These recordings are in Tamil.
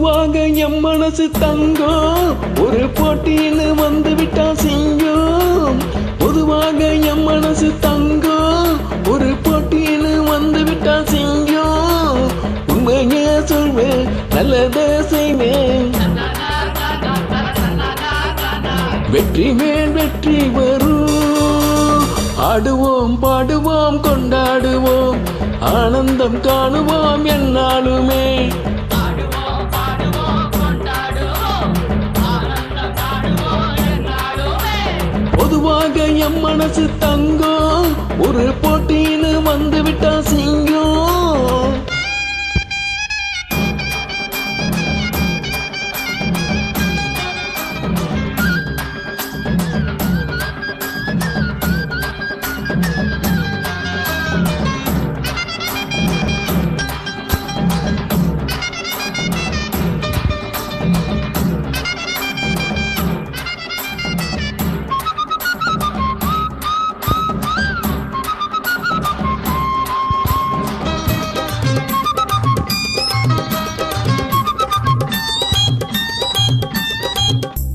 பொதுவாக எம் மனசு தங்கம் ஒரு போட்டின்னு வந்து விட்டா சிங்கம். பொதுவாக எம் மனசு தங்கம் ஒரு போட்டின்னு வந்து விட்டா சிங்கம். உண்மையே சொல்வேன், நல்லதே செய்வேன், வெற்றி மேல் வெற்றி வரும். ஆடுவோம் பாடுவோம் கொண்டாடுவோம், ஆனந்தம் காணுவோம் என்னாலுமே. பொதுவாக எம் மனசு தங்கம் ஒரு போட்டின்னு வந்து விட்டா சிங்கம்.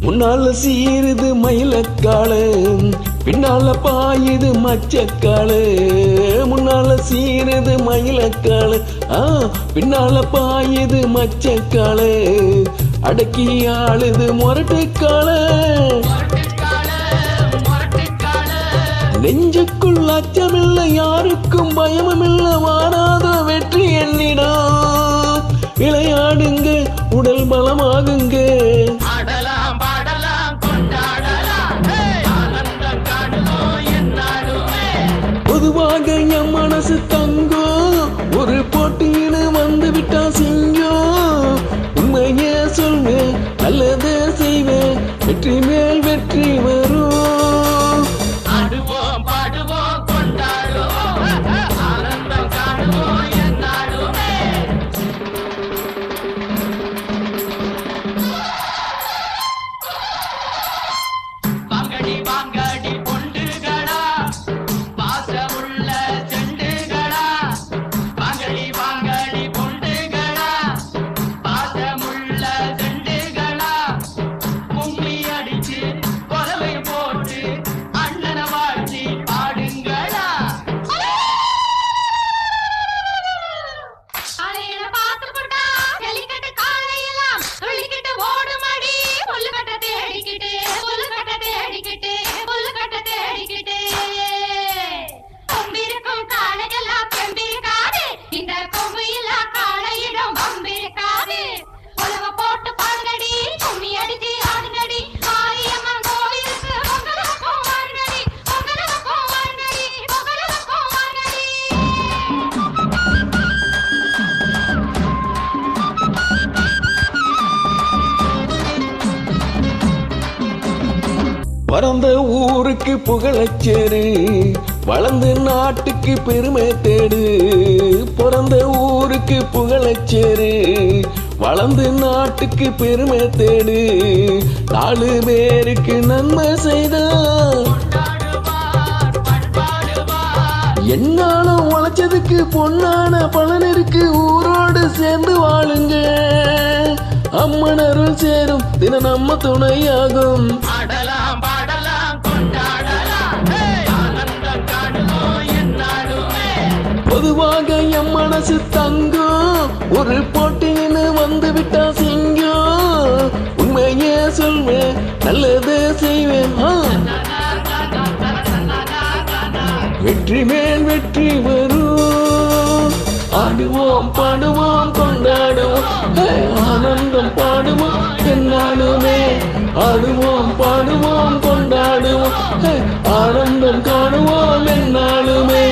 முன்னால சீருது மயிலக்காளு, பின்னால பாயுது மச்சக்காளு. முன்னால சீருது மயிலக்காளு, பின்னால பாயுது மச்சக்காளு. அடக்கி ஆளுது முரட்டுக்காளு, நெஞ்சுக்குள் அச்சமில்லை, யாருக்கும் பயமுமில்லை, வாராத வெற்றி என்னிடம். விளையாடுங்க, உடல் பலமாகுங்க, பொதுவாக என் மனசு தங்கம் ஒரு போட்டின்னு வந்து விட்டா சிங்கம். உண்மையே சொல்வேன், நல்லதே செய்வேன், வெற்றி மேல் வெற்றி வரும். ஆடுவோம் பாடுவோம் கொண்டாடுவோம், ஆனந்தம் காணுவோம் என்னாலுமே. வாங்கடி வாங்கடி பொண்டுகளா, பாசமுள்ள செண்டுகளா. வாங்கடி வாங்கடி பொண்டுகளா, பாசமுள்ள செண்டுகளா. கும்மி அடிச்சு கொலவை போட்டு அண்ணன வாழ்த்தி பாடுங்களா. காலையில பார்த்து போட்டா ஜல்லிக்கட்டு காலையெல்லாம் துள்ளிக்கிட்டு ஓடுமடி. புல்லுக்கட்டை தேடிக்கிட்டு புல்லுக்கட்டை தேடிக்கிட்டு புல்லுக்கட்டை தேடிக்கிட்டு. கொம்பிருக்கும் காளையெல்லாம் பெம்பிருக்காது, இந்த கொம்பு இல்லா காளையிடம் வம்பிருக்காது. உலக போட்டு பாடுங்கடி, கும்மி அடிச்சு ஆடுங்கடி. மாரியம்மன் கோவிலுக்கு பொங்கலுக்கும் வாருங்கடி, பொங்கலுக்கும் வாருங்கடி, பொங்கலுக்கும் வாருங்கடி. பறந்த ஊருக்கு புகழச்சேரு, வளர்ந்து நாட்டுக்கு பெருமை தேடு. பிறந்த ஊருக்கு புகழச்சேரு, வளர்ந்து நாட்டுக்கு பெருமை தேடு. 4 பேருக்கு நன்மை செய்த என்னாலும் உழைச்சதுக்கு பொன்னான பலன் இருக்கு. ஊரோடு சேர்ந்து வாழுங்க, அம்மன் அருள் சேரும் தின நம்ம துணையாகும். ஆடலாம் பாடலாம் கொண்டாடலாம், ஆனந்தம் காணுவோம் என்னாலுமே. பொதுவாக எம் மனசு தங்கம் ஒரு போட்டின்னு வந்து விட்டா சிங்கம். உண்மையே சொல்வேன், நல்லதே செய்வேன், வெற்றி மேல் வெற்றி வரும். ஆடுவோம் பாடுவோம் கொண்டாடுவோம், ஆனந்தம் பாடுவோம் என்னாலுமே. ஆடுவோம் பாடுவோம் கொண்டாடுவோம், ஆனந்தம் காணுவோம் என்னாலுமே.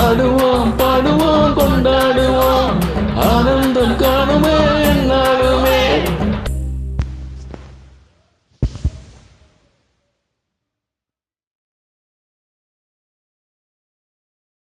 ஆடுவோம்